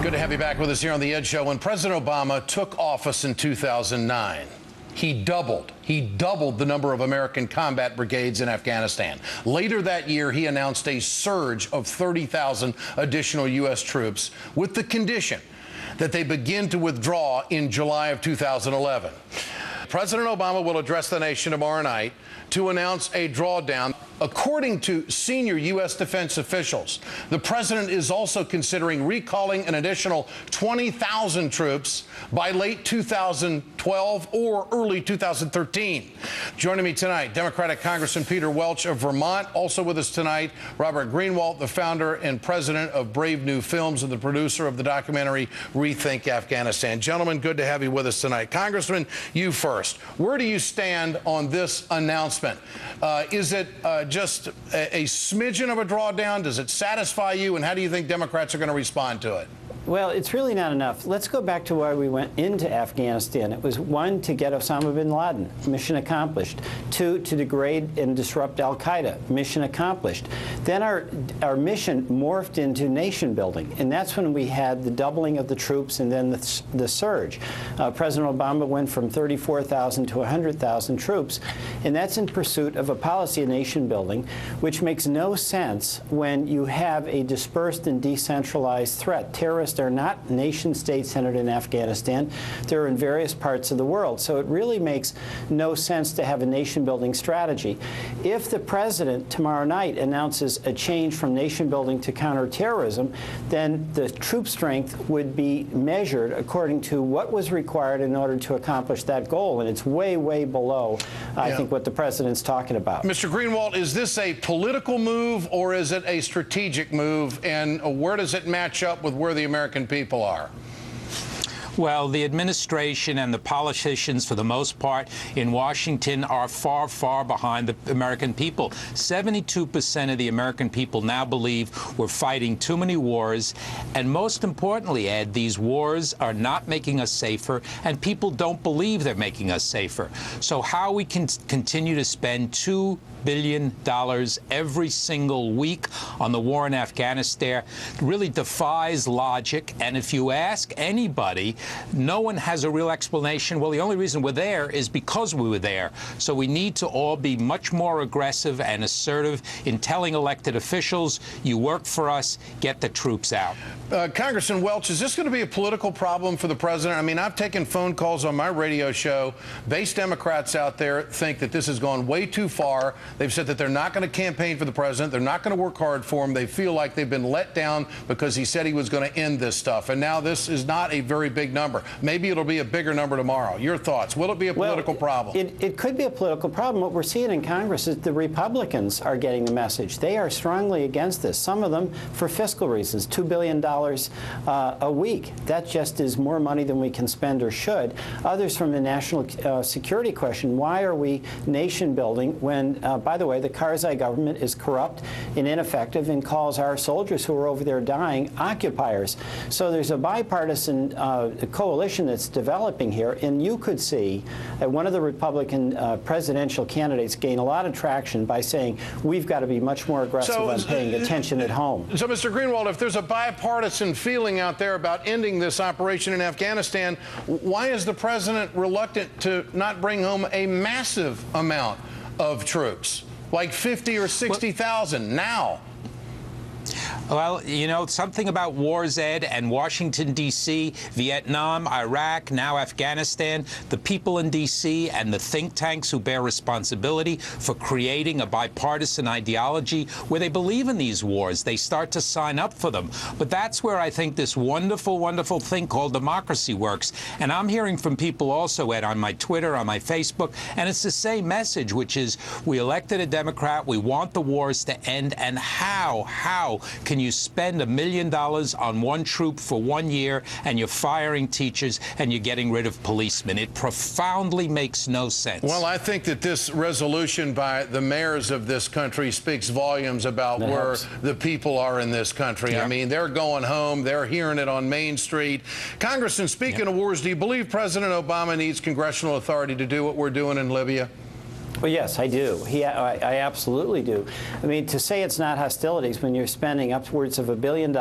Good to have you back with us here on The Ed Show. When President Obama took office in 2009, he doubled the number of American combat brigades in Afghanistan. Later that year, he announced a surge of 30,000 additional U.S. troops with the condition that they begin to withdraw in July of 2011. President Obama will address the nation tomorrow night to announce a drawdown. According to senior U.S. defense officials, the president is also considering recalling an additional 20,000 troops by late 2012 or early 2013. Joining me tonight, Democratic Congressman Peter Welch of Vermont. Also with us tonight, Robert Greenwald, the founder and president of Brave New Films and the producer of the documentary Rethink Afghanistan. Gentlemen, good to have you with us tonight. Congressman, you first. Where do you stand on this announcement? Is it just a smidgen of a drawdown? Does it satisfy you? And how do you think Democrats are going to respond to it? Well, it's really not enough. Let's go back to why we went into Afghanistan. It was, one, to get Osama bin Laden, mission accomplished. Two, to degrade and disrupt al-Qaeda, mission accomplished. Then our mission morphed into nation building, and that's when we had the doubling of the troops and then the surge. President Obama went from 34,000 to 100,000 troops, and that's in pursuit of a policy of nation building, which makes no sense when you have a dispersed and decentralized threat. Terrorists are not nation-state centered in Afghanistan. They're in various parts of the world. So it really makes no sense to have a nation-building strategy. If the president tomorrow night announces a change from nation-building to counterterrorism, then the troop strength would be measured according to what was required in order to accomplish that goal. And it's way, way below, I think, what the president's talking about. Mr. Greenwald, is this a political move or is it a strategic move? And where does it match up with where the American people are? Well, the administration and the politicians, for the most part, in Washington are far, far behind the American people. 72% of the American people now believe we're fighting too many wars. And most importantly, Ed, these wars are not making us safer, and people don't believe they're making us safer. So how we can continue to spend $2 billion every single week on the war in Afghanistan really defies logic. And if you ask anybody, no one has a real explanation. Well, the only reason we're there is because we were there. So we need to all be much more aggressive and assertive in telling elected officials, you work for us, get the troops out. Congressman Welch, is this going to be a political problem for the president? I mean, I've taken phone calls on my radio show. Base Democrats out there think that this has gone way too far. They've said that they're not going to campaign for the president. They're not going to work hard for him. They feel like they've been let down because he said he was going to end this stuff. And now this is not a very big number. Maybe it'll be a bigger number tomorrow. Your thoughts? Will it be a political problem? It could be a political problem. What we're seeing in Congress is the Republicans are getting the message. They are strongly against this. Some of them for fiscal reasons. $2 billion a week. That just is more money than we can spend or should. Others from the national security question. Why are we nation building when, by the way, the Karzai government is corrupt and ineffective and calls our soldiers who are over there dying occupiers? So there's a bipartisan coalition that's developing here, and you could see one of the Republican presidential candidates gain a lot of traction by saying we've got to be much more aggressive on paying attention at home. So, Mr. Greenwald, if there's a bipartisan feeling out there about ending this operation in Afghanistan, why is the president reluctant to not bring home a massive amount of troops, like 50 or 60,000 now? Well, you know, something about wars, Ed, and Washington, D.C., Vietnam, Iraq, now Afghanistan, the people in D.C. and the think tanks who bear responsibility for creating a bipartisan ideology where they believe in these wars. They start to sign up for them. But that's where I think this wonderful, wonderful thing called democracy works. And I'm hearing from people also, Ed, on my Twitter, on my Facebook, and it's the same message, which is we elected a Democrat, we want the wars to end, and how can you spend $1 million on one troop for 1 year and you're firing teachers and you're getting rid of policemen? It profoundly makes no sense. Well, I think that this resolution by the mayors of this country speaks volumes about where the people are in this country. I mean, they're going home. They're hearing it on Main Street. Congressman, speaking of wars, do you believe President Obama needs congressional authority to do what we're doing in Libya? Well, yes, I do. I absolutely do. I mean, to say it's not hostilities when you're spending upwards of $1 billion,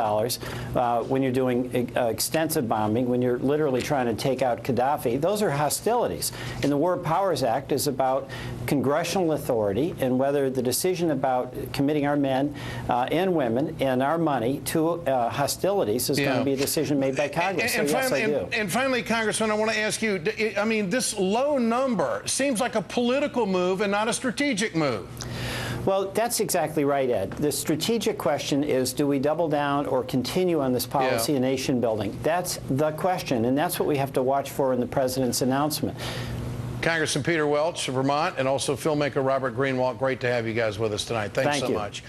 when you're doing extensive bombing, when you're literally trying to take out Gaddafi, those are hostilities. And the War Powers Act is about congressional authority and whether the decision about committing our men and women and our money to hostilities is going to be a decision made by Congress. So yes, I do. And finally, Congressman, I want to ask you, I mean, this low number seems like a political move and not a strategic move. Well, that's exactly right, Ed. The strategic question is, do we double down or continue on this policy of nation building? That's the question, and that's what we have to watch for in the president's announcement. Congressman Peter Welch of Vermont and also filmmaker Robert Greenwald, great to have you guys with us tonight. Thanks so much.